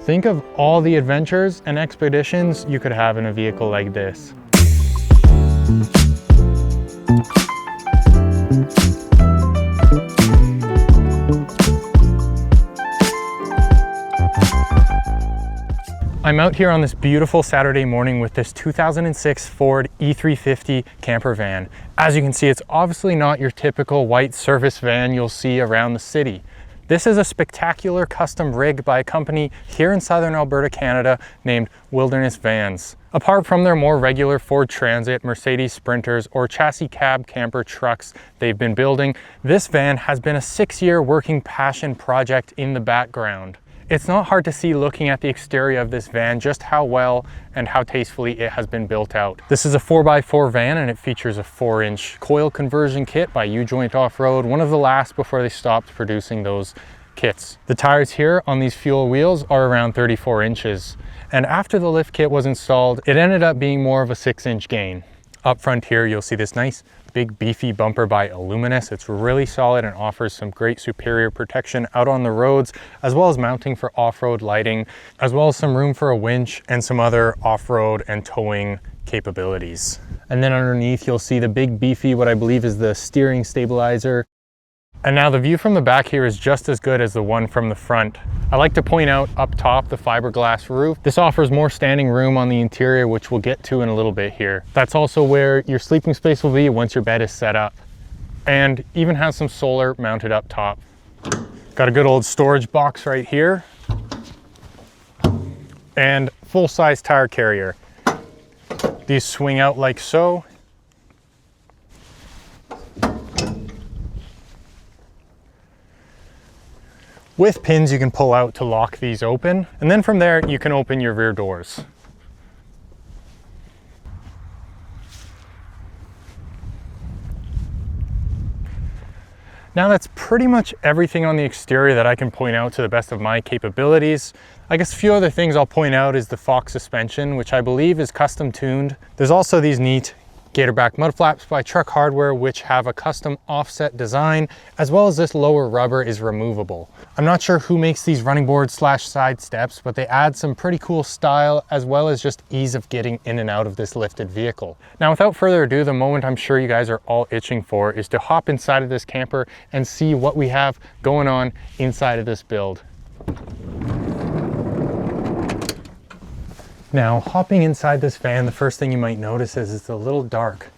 Think of all the adventures and expeditions you could have in a vehicle like this. I'm out here on this beautiful Saturday morning with this 2006 Ford E350 Campervan. As you can see, it's obviously not your typical white service van you'll see around the city. This is a spectacular custom rig by a company here in southern Alberta, Canada, named Wilderness Vans. Apart from their more regular Ford Transit, Mercedes Sprinters, or chassis cab camper trucks they've been building, this van has been a 6-year working passion project in the background. It's not hard to see looking at the exterior of this van just how well and how tastefully it has been built out. This is a 4x4 van and it features a 4-inch coil conversion kit by U-Joint Off-Road, one of the last before they stopped producing those kits. The tires here on these fuel wheels are around 34 inches. And after the lift kit was installed, it ended up being more of a 6-inch gain. Up front here, you'll see this nice big beefy bumper by Illuminous. It's really solid and offers some great superior protection out on the roads, as well as mounting for off-road lighting, as well as some room for a winch and some other off-road and towing capabilities. And then underneath, you'll see the big beefy, what I believe is the steering stabilizer. And now the view from the back here is just as good as the one from the front. I like to point out up top the fiberglass roof. This offers more standing room on the interior, which we'll get to in a little bit here. That's also where your sleeping space will be once your bed is set up, and even has some solar mounted up top. Got a good old storage box right here, and full-size tire carrier. These swing out like so. With pins you can pull out to lock these open, and then from there you can open your rear doors. Now that's pretty much everything on the exterior that I can point out to the best of my capabilities. I guess a few other things I'll point out is the Fox suspension, which I believe is custom tuned. There's also these neat Gatorback mud flaps by Truck Hardware, which have a custom offset design, as well as this lower rubber is removable. I'm not sure who makes these running boards / side steps, but they add some pretty cool style as well as just ease of getting in and out of this lifted vehicle. Now, without further ado, the moment I'm sure you guys are all itching for is to hop inside of this camper and see what we have going on inside of this build. Now, hopping inside this van, the first thing you might notice is it's a little dark.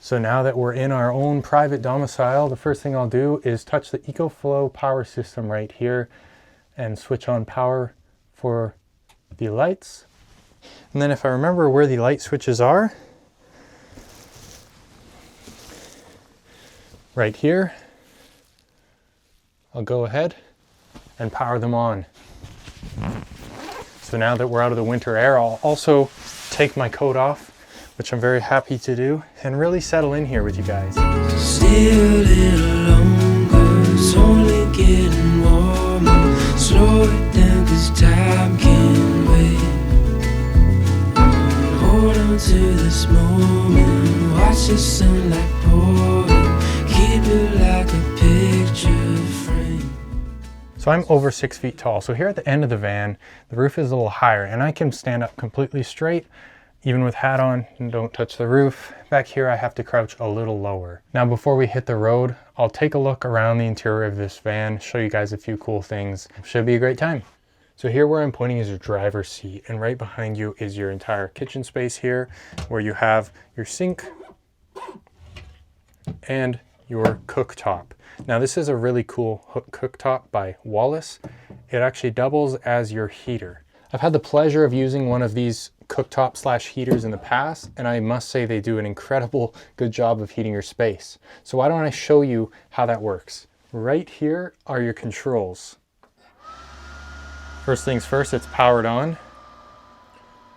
So now that we're in our own private domicile, the first thing I'll do is touch the EcoFlow power system right here and switch on power for the lights. And then if I remember where the light switches are, right here, I'll go ahead and power them on. So now that we're out of the winter air, I'll also take my coat off, which I'm very happy to do, and really settle in here with you guys. Stay a little longer, it's only getting warmer. Slow it down, 'cause time can't wait. Hold on to this moment, watch the sunlight pouring, keep it like a picture frame. So I'm over 6 feet tall. So here at the end of the van, the roof is a little higher and I can stand up completely straight, even with hat on, and don't touch the roof. Back here, I have to crouch a little lower. Now, before we hit the road, I'll take a look around the interior of this van, show you guys a few cool things. Should be a great time. So here where I'm pointing is your driver's seat, and right behind you is your entire kitchen space here, where you have your sink and your cooktop. Now this is a really cool cooktop by Wallace. It actually doubles as your heater. I've had the pleasure of using one of these cooktop / heaters in the past, and I must say they do an incredible good job of heating your space. So why don't I show you how that works? Right here are your controls. First things first, it's powered on.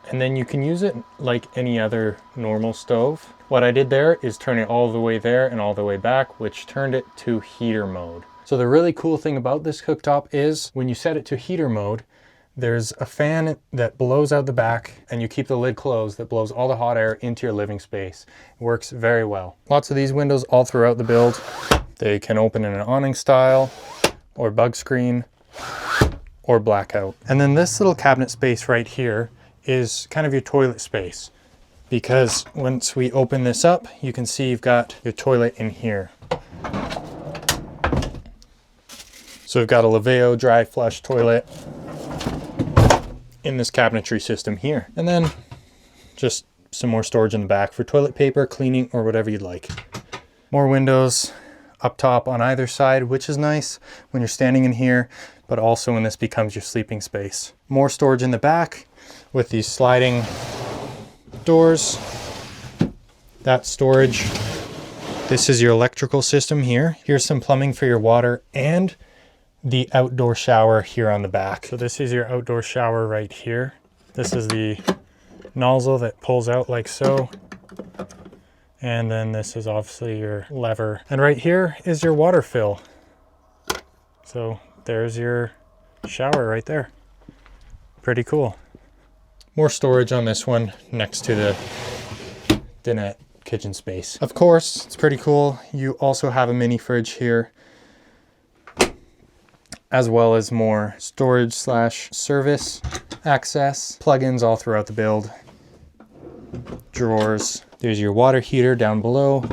And then you can use it like any other normal stove. What I did there is turn it all the way there and all the way back, which turned it to heater mode. So the really cool thing about this cooktop is when you set it to heater mode, there's a fan that blows out the back and you keep the lid closed that blows all the hot air into your living space. It works very well. Lots of these windows all throughout the build. They can open in an awning style. or bug screen or blackout. And then this little cabinet space right here is kind of your toilet space, because once we open this up, you can see you've got your toilet in here. So we've got a Laveo dry flush toilet in this cabinetry system here. And then just some more storage in the back for toilet paper, cleaning, or whatever you'd like. More windows up top on either side, which is nice when you're standing in here, but also when this becomes your sleeping space. More storage in the back with these sliding doors. That storage. This is your electrical system here. Here's some plumbing for your water and the outdoor shower here on the back. So this is your outdoor shower right here. This is the nozzle that pulls out like so. And then this is obviously your lever. And right here is your water fill. So there's your shower right there. Pretty cool. More storage on this one next to the dinette kitchen space. Of course, it's pretty cool. You also have a mini fridge here, as well as more storage slash service access, plugins all throughout the build, drawers. There's your water heater down below.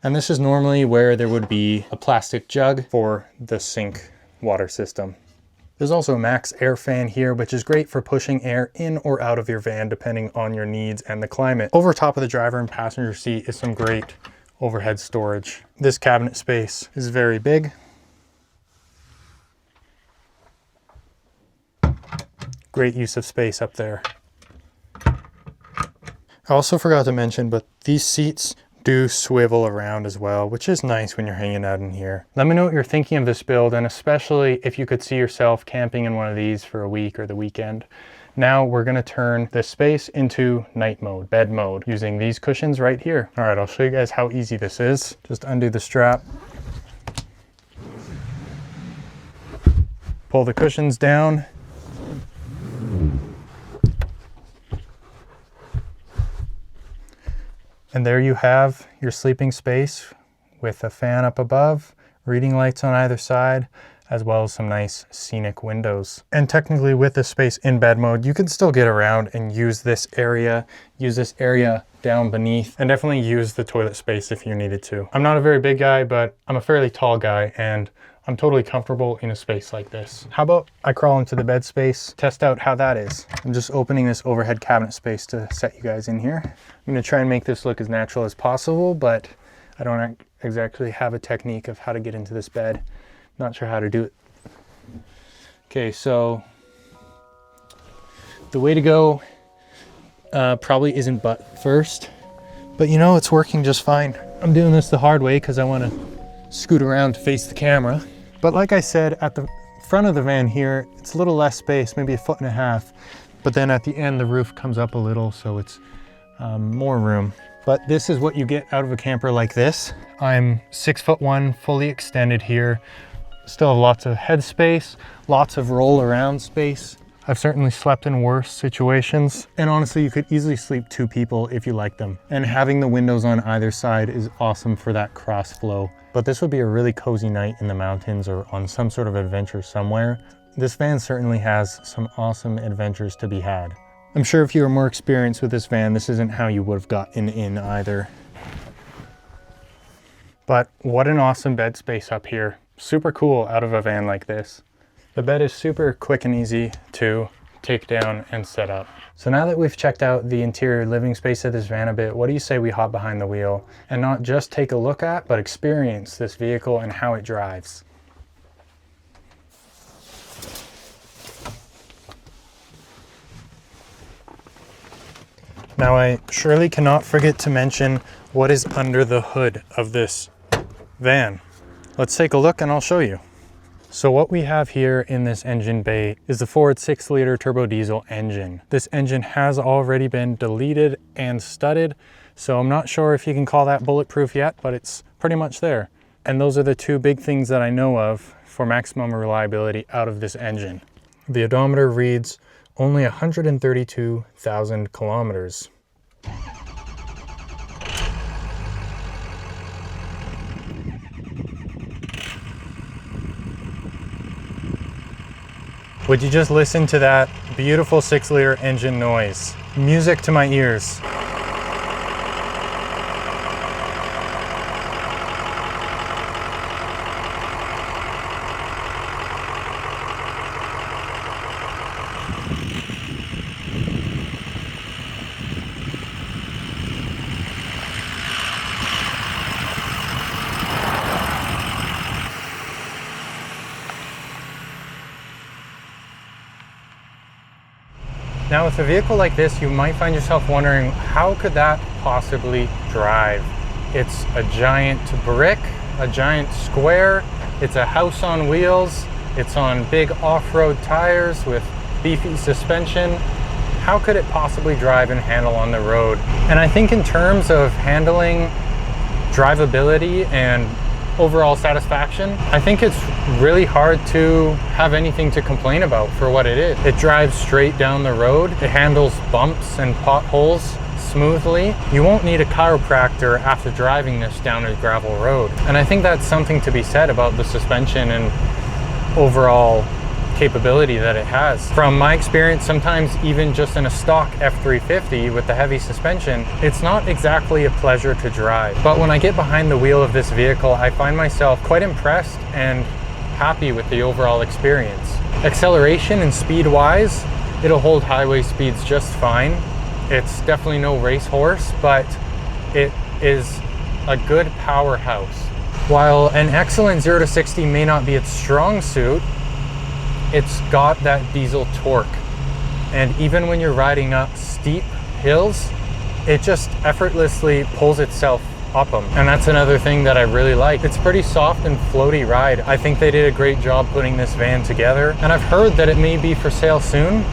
And this is normally where there would be a plastic jug for the sink water system. There's also a max air fan here, which is great for pushing air in or out of your van depending on your needs and the climate. Over top of the driver and passenger seat is some great overhead storage. This cabinet space is very big. Great use of space up there. I also forgot to mention, but these seats do swivel around as well, which is nice when you're hanging out in here. Let me know what you're thinking of this build, and especially if you could see yourself camping in one of these for a week or the weekend. Now we're gonna turn this space into night mode, bed mode, using these cushions right here. All right, I'll show you guys how easy this is. Just undo the strap. Pull the cushions down. And there you have your sleeping space with a fan up above, reading lights on either side, as well as some nice scenic windows. And technically with this space in bed mode, you can still get around and use this area down beneath, and definitely use the toilet space if you needed to. I'm not a very big guy, but I'm a fairly tall guy, and I'm totally comfortable in a space like this. How about I crawl into the bed space, test out how that is. I'm just opening this overhead cabinet space to set you guys in here. I'm gonna try and make this look as natural as possible, but I don't exactly have a technique of how to get into this bed. Not sure how to do it. Okay, so the way to go probably isn't butt first, but you know, it's working just fine. I'm doing this the hard way because I want to scoot around to face the camera. But like I said, at the front of the van here, it's a little less space, maybe 1.5 feet. But then at the end, the roof comes up a little, so it's more room. But this is what you get out of a camper like this. I'm 6'1", fully extended here. Still have lots of head space, lots of roll around space. I've certainly slept in worse situations. And honestly, you could easily sleep 2 people if you like them. And having the windows on either side is awesome for that cross flow. But this would be a really cozy night in the mountains or on some sort of adventure somewhere. This van certainly has some awesome adventures to be had. I'm sure if you were more experienced with this van, this isn't how you would have gotten in either. But what an awesome bed space up here. Super cool out of a van like this. The bed is super quick and easy to take down and set up. So now that we've checked out the interior living space of this van a bit, what do you say we hop behind the wheel and not just take a look at, but experience this vehicle and how it drives? Now I surely cannot forget to mention what is under the hood of this van. Let's take a look and I'll show you. So what we have here in this engine bay is the Ford 6-liter turbo diesel engine. This engine has already been deleted and studded, so I'm not sure if you can call that bulletproof yet, but it's pretty much there. And those are the 2 big things that I know of for maximum reliability out of this engine. The odometer reads only 132,000 kilometers. Would you just listen to that beautiful 6-liter engine noise? Music to my ears. Now with a vehicle like this, you might find yourself wondering, how could that possibly drive? It's a giant brick, a giant square, it's a house on wheels, it's on big off-road tires with beefy suspension. How could it possibly drive and handle on the road? And I think in terms of handling, drivability, and overall satisfaction, I think it's really hard to have anything to complain about for what it is. It drives straight down the road. It handles bumps and potholes smoothly. You won't need a chiropractor after driving this down a gravel road. And I think that's something to be said about the suspension and overall capability that it has. From my experience, sometimes even just in a stock F350 with the heavy suspension, it's not exactly a pleasure to drive. But when I get behind the wheel of this vehicle, I find myself quite impressed and happy with the overall experience. Acceleration and speed wise, it'll hold highway speeds just fine. It's definitely no racehorse, but it is a good powerhouse. While an excellent 0 to 60 may not be its strong suit, it's got that diesel torque. And even when you're riding up steep hills, it just effortlessly pulls itself up them. And that's another thing that I really like. It's a pretty soft and floaty ride. I think they did a great job putting this van together. And I've heard that it may be for sale soon.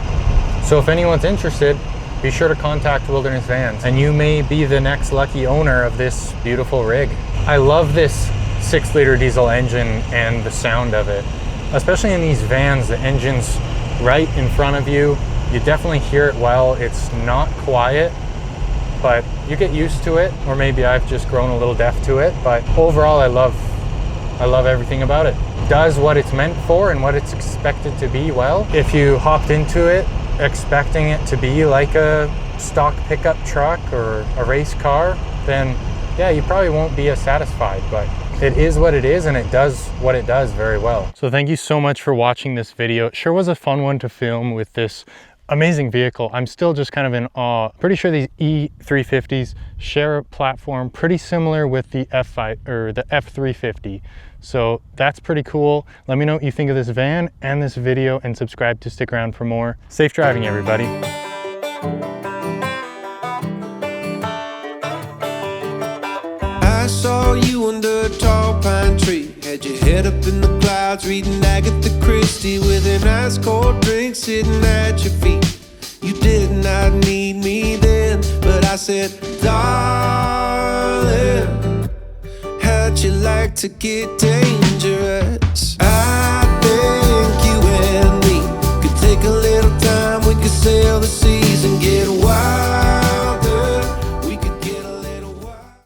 So if anyone's interested, be sure to contact Wilderness Vans and you may be the next lucky owner of this beautiful rig. I love this 6-liter diesel engine and the sound of it. Especially in these vans, the engine's right in front of you. You definitely hear it well. It's not quiet, but you get used to it, or maybe I've just grown a little deaf to it. But overall, I love everything about it. Does what it's meant for and what it's expected to be well. If you hopped into it expecting it to be like a stock pickup truck or a race car, then yeah, you probably won't be as satisfied, but it is what it is and it does what it does very well. So thank you so much for watching this video. It sure was a fun one to film with this amazing vehicle. I'm still just kind of in awe. Pretty sure these E350s share a platform pretty similar with the F5 or the F350. So that's pretty cool. Let me know what you think of this van and this video and subscribe to stick around for more. Safe driving, everybody. I saw you under a tall pine tree. Had your head up in the clouds, reading Agatha Christie with an ice cold drink sitting at your feet. You did not need me then, but I said, darling, how'd you like to get dangerous?